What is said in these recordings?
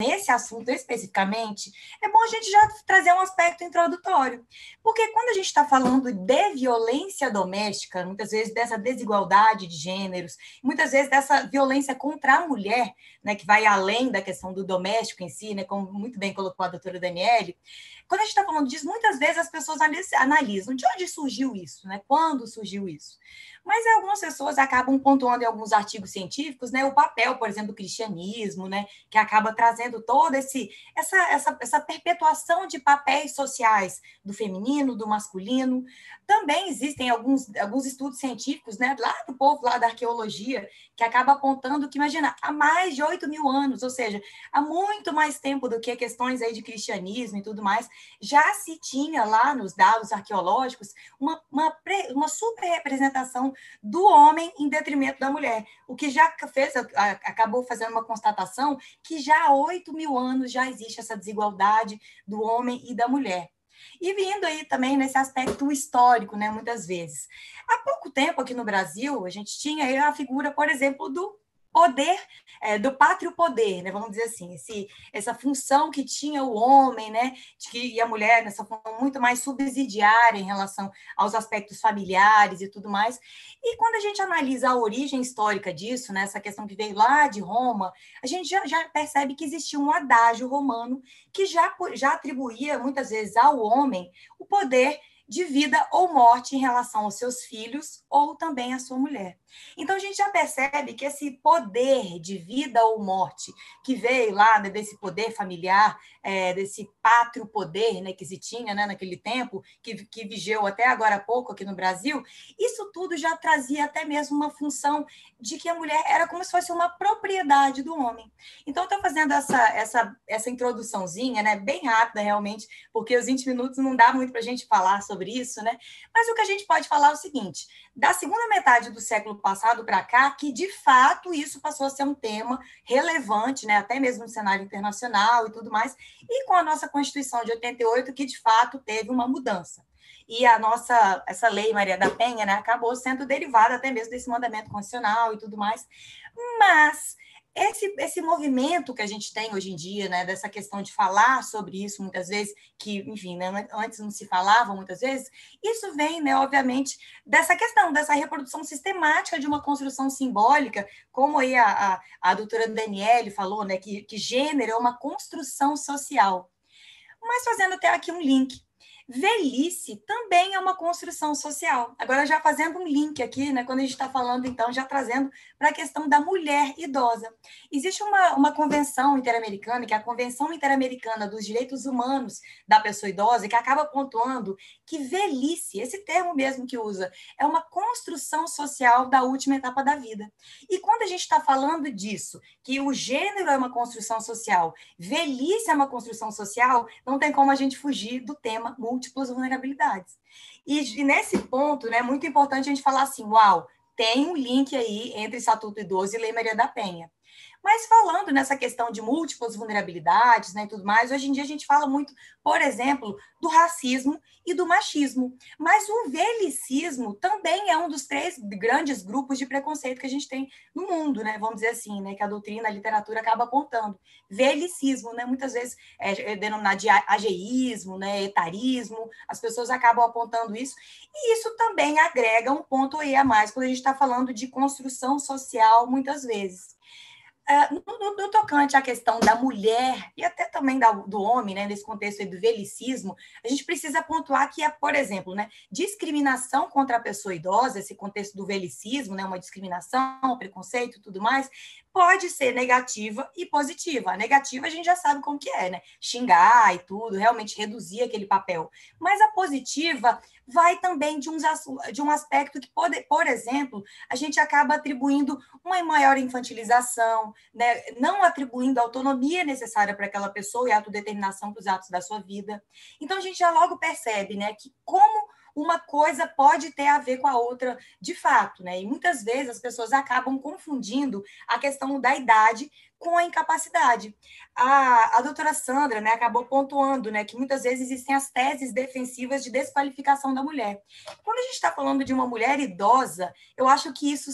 nesse assunto especificamente, é bom a gente já trazer um aspecto introdutório. Porque quando a gente está falando de violência doméstica, muitas vezes dessa desigualdade de gêneros, muitas vezes dessa violência contra a mulher, né, que vai além da questão do doméstico em si, né, como muito bem colocou a doutora Daniele, quando a gente está falando disso, muitas vezes as pessoas analisam de onde surgiu isso, né, quando surgiu isso. Mas algumas pessoas acabam pontuando em alguns artigos científicos, né, o papel, por exemplo, do cristianismo, né, que acaba trazendo toda essa perpetuação de papéis sociais do feminino, do masculino. Também existem alguns estudos científicos, né, lá do povo lá da arqueologia, que acaba apontando que, imagina, há mais de 8.000 anos, ou seja, há muito mais tempo do que questões aí de cristianismo e tudo mais, já se tinha lá nos dados arqueológicos uma super representação do homem em detrimento da mulher, o que já acabou fazendo uma constatação que já há 8.000 anos já existe essa desigualdade do homem e da mulher. E vindo aí também nesse aspecto histórico, né, muitas vezes. Há pouco tempo aqui no Brasil, a gente tinha aí a figura, por exemplo, do poder, do pátrio poder, né, vamos dizer assim, essa função que tinha o homem, né, de que, e a mulher nessa função muito mais subsidiária em relação aos aspectos familiares e tudo mais. E quando a gente analisa a origem histórica disso, né, essa questão que veio lá de Roma, a gente já percebe que existia um adágio romano que já atribuía muitas vezes ao homem o poder de vida ou morte em relação aos seus filhos ou também à sua mulher. Então, a gente já percebe que esse poder de vida ou morte que veio lá, né, desse poder familiar, desse pátrio poder, né, que se tinha, né, naquele tempo, que vigeu até agora há pouco aqui no Brasil, isso tudo já trazia até mesmo uma função de que a mulher era como se fosse uma propriedade do homem. Então, estou fazendo essa introduçãozinha, né, bem rápida realmente, porque os 20 minutos não dá muito para a gente falar sobre isso, né? Mas o que a gente pode falar é o seguinte: da segunda metade do século passado para cá, que de fato isso passou a ser um tema relevante, né, até mesmo no cenário internacional e tudo mais, e com a nossa Constituição de 88, que de fato teve uma mudança. E essa lei Maria da Penha, né, acabou sendo derivada até mesmo desse mandamento constitucional e tudo mais. Mas esse movimento que a gente tem hoje em dia, né, dessa questão de falar sobre isso muitas vezes, que, enfim, né, antes não se falava muitas vezes, isso vem, né, obviamente, dessa questão, dessa reprodução sistemática de uma construção simbólica, como aí a doutora Daniele falou, né, que gênero é uma construção social. Mas fazendo até aqui um link. Velhice também é uma construção social. Agora, já fazendo um link aqui, né, quando a gente está falando, então, já trazendo para a questão da mulher idosa. Existe uma convenção interamericana, que é a Convenção Interamericana dos Direitos Humanos da Pessoa Idosa, que acaba pontuando que velhice, esse termo mesmo que usa, é uma construção social da última etapa da vida. E quando a gente está falando disso, que o gênero é uma construção social, velhice é uma construção social, não tem como a gente fugir do tema múltiplas vulnerabilidades. E nesse ponto, né, é muito importante a gente falar assim, uau, tem um link aí entre Estatuto Idoso e Lei Maria da Penha. Mas falando nessa questão de múltiplas vulnerabilidades, né, e tudo mais, hoje em dia a gente fala muito, por exemplo, do racismo e do machismo. Mas o velicismo também é um dos 3 grandes grupos de preconceito que a gente tem no mundo, né? Vamos dizer assim, né? Que a doutrina, a literatura acaba apontando. Velicismo, né? Muitas vezes é denominado de ageísmo, né? Etarismo, as pessoas acabam apontando isso. E isso também agrega um ponto aí a mais quando a gente está falando de construção social, muitas vezes. No tocante à questão da mulher e até também do homem, né, nesse contexto aí do velicismo, a gente precisa pontuar que, por exemplo, né, discriminação contra a pessoa idosa, esse contexto do velicismo, né, uma discriminação, preconceito e tudo mais, pode ser negativa e positiva. A negativa a gente já sabe como que é, né? Xingar e tudo, realmente reduzir aquele papel. Mas a positiva vai também de um aspecto que, por exemplo, a gente acaba atribuindo uma maior infantilização, né? Não atribuindo a autonomia necessária para aquela pessoa e a autodeterminação para os atos da sua vida. Então, a gente já logo percebe, né, que como uma coisa pode ter a ver com a outra de fato, né? E muitas vezes as pessoas acabam confundindo a questão da idade com a incapacidade. A doutora Sandra, né, acabou pontuando, né, que muitas vezes existem as teses defensivas de desqualificação da mulher. Quando a gente está falando de uma mulher idosa, eu acho que isso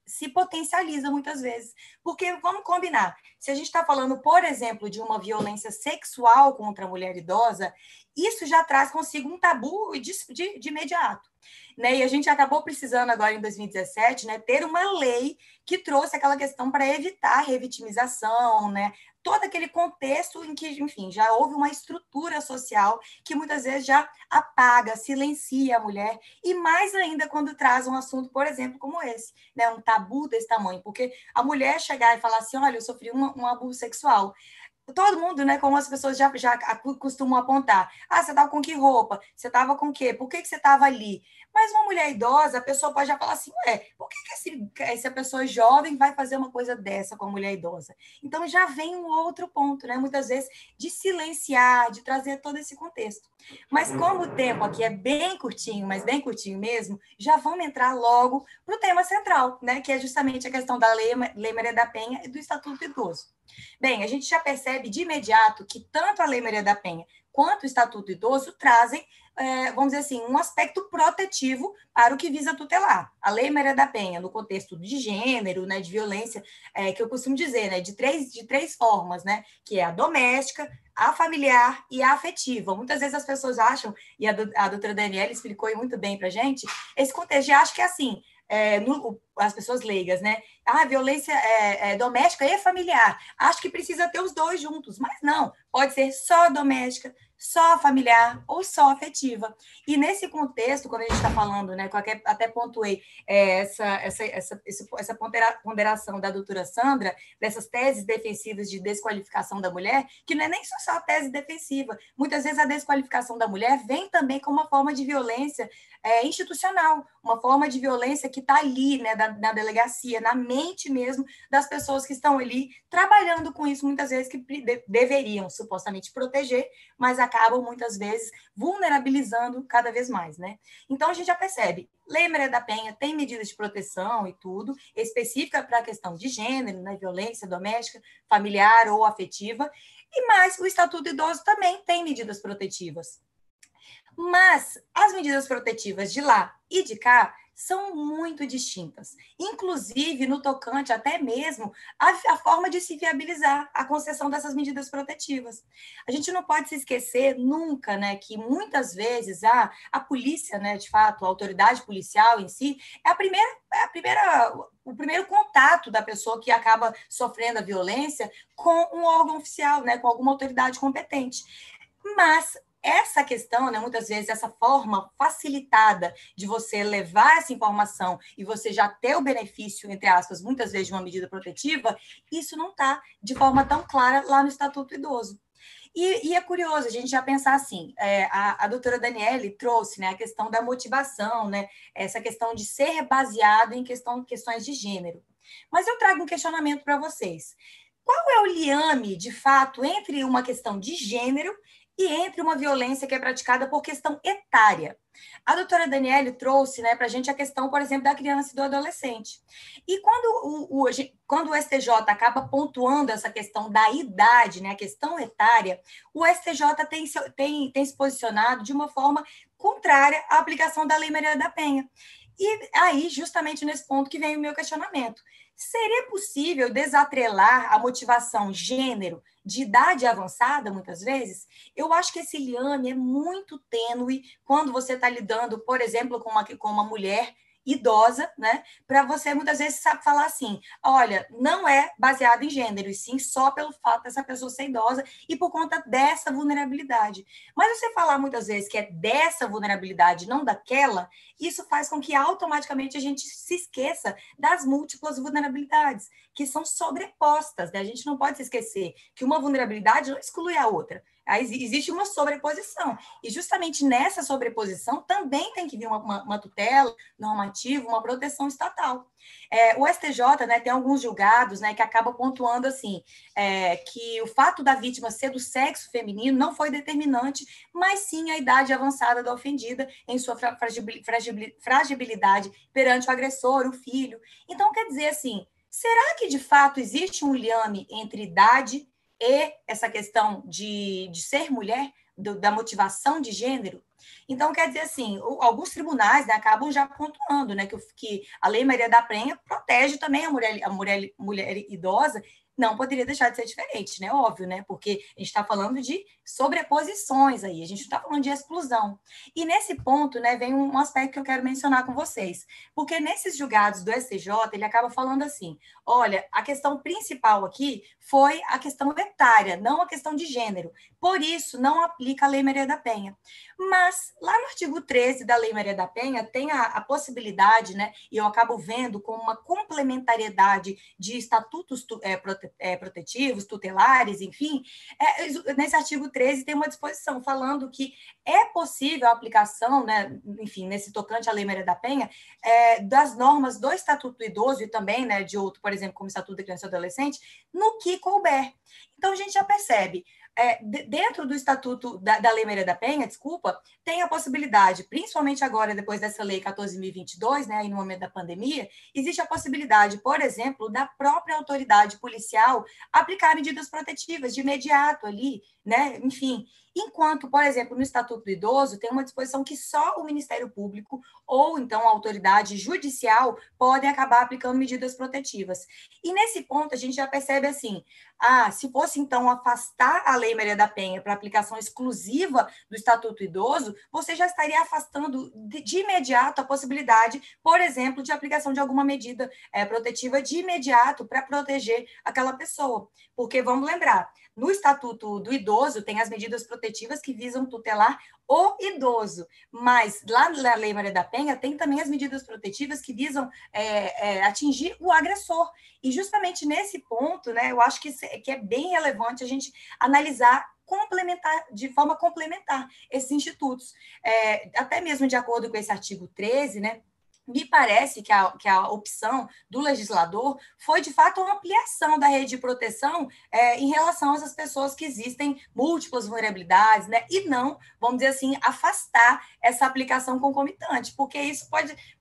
se potencializa muitas vezes. Porque, vamos combinar, se a gente está falando, por exemplo, de uma violência sexual contra a mulher idosa, isso já traz consigo um tabu de imediato. Né? E a gente acabou precisando agora, em 2017, né, ter uma lei que trouxe aquela questão para evitar a revitimização, né? Todo aquele contexto em que, enfim, já houve uma estrutura social que muitas vezes já apaga, silencia a mulher, e mais ainda quando traz um assunto, por exemplo, como esse, né, um tabu desse tamanho, porque a mulher chegar e falar assim, olha, eu sofri um abuso sexual, todo mundo, né, como as pessoas já costumam apontar. Ah, você estava com que roupa? Você estava com o quê? Por que você estava ali? Mas uma mulher idosa, a pessoa pode já falar assim, ué, por que essa pessoa jovem vai fazer uma coisa dessa com a mulher idosa? Então já vem um outro ponto, né, muitas vezes, de silenciar, de trazer todo esse contexto. Mas como o tempo aqui é bem curtinho, mas bem curtinho mesmo, já vamos entrar logo para o tema central, né, que é justamente a questão da Lei Maria da Penha e do Estatuto do Idoso. Bem, a gente já percebe de imediato que tanto a Lei Maria da Penha quanto o Estatuto do Idoso trazem, vamos dizer assim, um aspecto protetivo para o que visa tutelar. A Lei Maria da Penha, no contexto de gênero, né, de violência, que eu costumo dizer, né, de três formas, né, que é a doméstica, a familiar e a afetiva. Muitas vezes as pessoas acham, e a doutora Daniela explicou muito bem para a gente, esse contexto, acho que é assim, as pessoas leigas, né? Ah, violência doméstica e familiar. Acho que precisa ter os dois juntos, mas não. Pode ser só doméstica, só familiar ou só afetiva. E nesse contexto, quando a gente está falando, né, até pontuei essa ponderação da doutora Sandra, dessas teses defensivas de desqualificação da mulher, que não é nem só a tese defensiva. Muitas vezes a desqualificação da mulher vem também como uma forma de violência institucional, uma forma de violência que está ali, né, na delegacia, na mente mesmo das pessoas que estão ali trabalhando com isso, muitas vezes que deveriam supostamente proteger, mas acabam muitas vezes vulnerabilizando cada vez mais, né? Então a gente já percebe, Lei Maria da Penha tem medidas de proteção e tudo, específica para a questão de gênero, né, violência doméstica, familiar ou afetiva, e mais o Estatuto do Idoso também tem medidas protetivas. Mas as medidas protetivas de lá e de cá são muito distintas, inclusive no tocante até mesmo à forma de se viabilizar a concessão dessas medidas protetivas. A gente não pode se esquecer nunca, né, que muitas vezes a polícia, né, de fato, a autoridade policial em si, o primeiro contato da pessoa que acaba sofrendo a violência com um órgão oficial, né, com alguma autoridade competente. Mas essa questão, né, muitas vezes, essa forma facilitada de você levar essa informação e você já ter o benefício, entre aspas, muitas vezes, de uma medida protetiva, isso não está de forma tão clara lá no Estatuto do Idoso. E é curioso a gente já pensar assim, a doutora Daniele trouxe, né, a questão da motivação, né, essa questão de ser baseado em questões de gênero. Mas eu trago um questionamento para vocês. Qual é o liame, de fato, entre uma questão de gênero e entre uma violência que é praticada por questão etária? A doutora Daniele trouxe, né, para a gente a questão, por exemplo, da criança e do adolescente. E quando o STJ acaba pontuando essa questão da idade, né, a questão etária, o STJ tem se posicionado de uma forma contrária à aplicação da Lei Maria da Penha. E aí, justamente nesse ponto que vem o meu questionamento. Seria possível desatrelar a motivação gênero de idade avançada, muitas vezes? Eu acho que esse liame é muito tênue quando você está lidando, por exemplo, com uma mulher idosa, né? Para você muitas vezes sabe falar assim, olha, não é baseado em gênero, e sim só pelo fato dessa pessoa ser idosa e por conta dessa vulnerabilidade. Mas você falar muitas vezes que é dessa vulnerabilidade, não daquela, isso faz com que automaticamente a gente se esqueça das múltiplas vulnerabilidades, que são sobrepostas, né? A gente não pode se esquecer que uma vulnerabilidade não exclui a outra. Aí existe uma sobreposição. E justamente nessa sobreposição também tem que vir uma tutela normativa, uma proteção estatal. O STJ, né, tem alguns julgados, né, que acabam pontuando assim, que o fato da vítima ser do sexo feminino não foi determinante, mas sim a idade avançada da ofendida em sua fragilidade perante o agressor, o filho. Então, quer dizer assim, será que de fato existe um liame entre idade e essa questão de ser mulher? da motivação de gênero. Então, quer dizer assim, alguns tribunais, né, acabam já pontuando, né, que a Lei Maria da Penha protege também a mulher idosa, não poderia deixar de ser diferente, né? Óbvio, né? Porque a gente está falando de sobreposições aí, a gente não está falando de exclusão. E nesse ponto, né, vem um aspecto que eu quero mencionar com vocês. Porque nesses julgados do STJ, ele acaba falando assim: olha, a questão principal aqui foi a questão etária, não a questão de gênero. Por isso, não aplica a Lei Maria da Penha. Mas, lá no artigo 13 da Lei Maria da Penha, tem a possibilidade, né, e eu acabo vendo como uma complementariedade de estatutos protetivos, tutelares, enfim, nesse artigo 13 tem uma disposição falando que é possível a aplicação, né, enfim, nesse tocante à Lei Maria da Penha, das normas do Estatuto do Idoso e também, né, de outro, por exemplo, como o Estatuto da Criança e Adolescente, no que couber. Então, a gente já percebe, dentro do Estatuto da Lei Maria da Penha, desculpa, tem a possibilidade, principalmente agora, depois dessa Lei 14.022, né, aí no momento da pandemia, existe a possibilidade, por exemplo, da própria autoridade policial aplicar medidas protetivas de imediato ali, né, enfim. Enquanto, por exemplo, no Estatuto do Idoso, tem uma disposição que só o Ministério Público ou, então, a autoridade judicial podem acabar aplicando medidas protetivas. E nesse ponto, a gente já percebe assim, se fosse, então, afastar a Lei Maria da Penha para aplicação exclusiva do Estatuto Idoso, você já estaria afastando de imediato a possibilidade, por exemplo, de aplicação de alguma medida protetiva de imediato para proteger aquela pessoa. Porque, vamos lembrar, no Estatuto do Idoso tem as medidas protetivas que visam tutelar o idoso, mas lá na Lei Maria da Penha tem também as medidas protetivas que visam atingir o agressor. E justamente nesse ponto, né, eu acho que é bem relevante a gente analisar de forma complementar esses institutos. Até mesmo de acordo com esse artigo 13, né, me parece que a opção do legislador foi, de fato, uma ampliação da rede de proteção em relação às pessoas que existem múltiplas vulnerabilidades, né? E não, vamos dizer assim, afastar essa aplicação concomitante, porque isso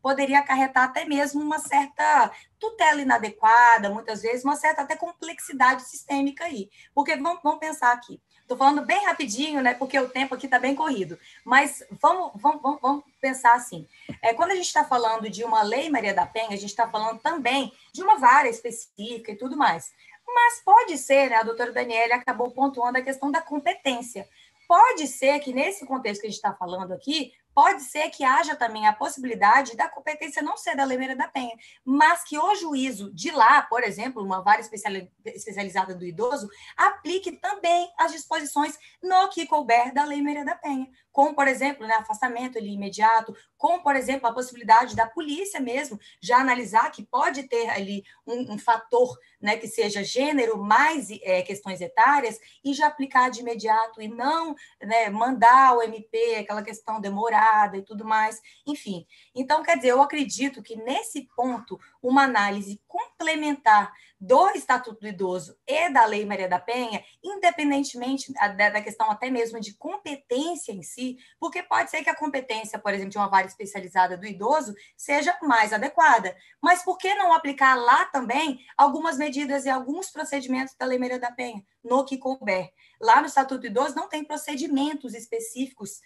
poderia acarretar até mesmo uma certa tutela inadequada, muitas vezes, uma certa até complexidade sistêmica aí. Porque vamos pensar aqui. Estou falando bem rapidinho, né? Porque o tempo aqui está bem corrido. Mas vamos pensar assim. Quando a gente está falando de uma Lei Maria da Penha, a gente está falando também de uma vara específica e tudo mais. Mas pode ser, né? A doutora Daniela acabou pontuando a questão da competência. Pode ser que, nesse contexto que a gente está falando aqui, pode ser que haja também a possibilidade da competência não ser da Lei Maria da Penha, mas que o juízo de lá, por exemplo, uma vara especializada do idoso, aplique também as disposições no que couber da Lei Maria da Penha, como, por exemplo, né, afastamento ali imediato, como, por exemplo, a possibilidade da polícia mesmo já analisar que pode ter ali um fator, né, que seja gênero mais questões etárias e já aplicar de imediato e não, né, mandar o MP, aquela questão demorada e tudo mais, enfim. Então, quer dizer, eu acredito que nesse ponto, uma análise complementar do Estatuto do Idoso e da Lei Maria da Penha, independentemente da questão até mesmo de competência em si, porque pode ser que a competência, por exemplo, de uma vara especializada do idoso seja mais adequada, mas por que não aplicar lá também algumas medidas e alguns procedimentos da Lei Maria da Penha, no que couber? Lá no Estatuto do Idoso não tem procedimentos específicos,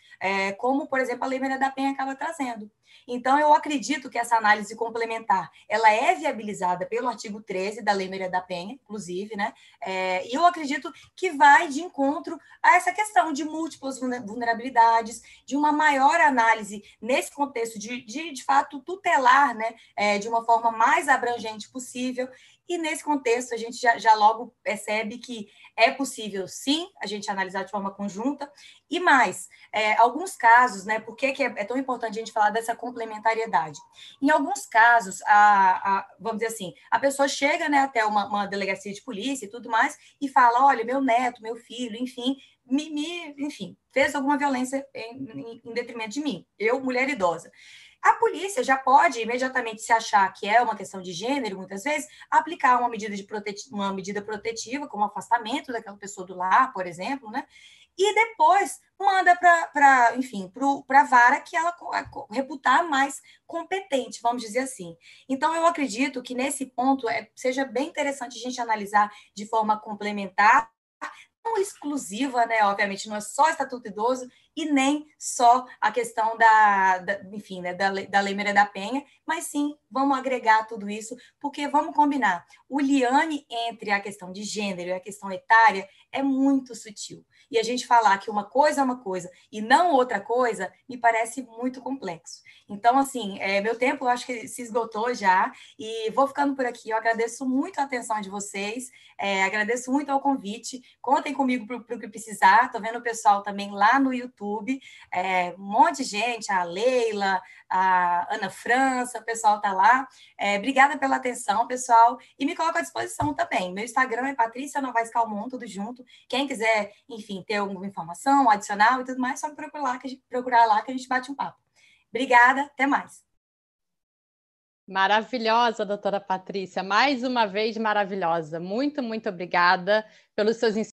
como, por exemplo, a Lei Maria da Penha acaba trazendo. Então, eu acredito que essa análise complementar, ela é viabilizada pelo artigo 13 da Lei Maria da Penha, inclusive, né? E eu acredito que vai de encontro a essa questão de múltiplas vulnerabilidades, de uma maior análise nesse contexto de fato, tutelar, né? De uma forma mais abrangente possível. E nesse contexto, a gente já logo percebe que é possível, sim, a gente analisar de forma conjunta. E mais, alguns casos, né? Por que é tão importante a gente falar dessa complementariedade? Em alguns casos, vamos dizer assim, a pessoa chega, né, até uma delegacia de polícia e tudo mais e fala: olha, meu neto, meu filho, enfim, enfim, fez alguma violência em detrimento de mim, eu, mulher idosa. A polícia já pode imediatamente se achar que é uma questão de gênero, muitas vezes, aplicar uma medida protetiva, como afastamento daquela pessoa do lar, por exemplo, né? E depois manda enfim, para a vara que ela reputar mais competente, vamos dizer assim. Então, eu acredito que nesse ponto seja bem interessante a gente analisar de forma complementar, exclusiva, né? Obviamente, não é só Estatuto Idoso e nem só a questão enfim, né, da Lei Maria da Penha, mas sim, vamos agregar tudo isso, porque vamos combinar, o liame entre a questão de gênero e a questão etária é muito sutil. E a gente falar que uma coisa é uma coisa e não outra coisa, me parece muito complexo. Então, assim, meu tempo eu acho que se esgotou já, e vou ficando por aqui. Eu agradeço muito a atenção de vocês, agradeço muito ao convite. Contem comigo para o que precisar. Estou vendo o pessoal também lá no YouTube, um monte de gente, a Leila, a Ana França, o pessoal está lá. Obrigada pela atenção, pessoal, e me coloco à disposição também. Meu Instagram é Patrícia Novaes Calmon, tudo junto. Quem quiser, enfim, ter alguma informação, adicional e tudo mais, só procurar lá que a gente bate um papo. Obrigada, até mais. Maravilhosa, doutora Patrícia, mais uma vez maravilhosa. Muito, muito obrigada pelos seus ensinamentos.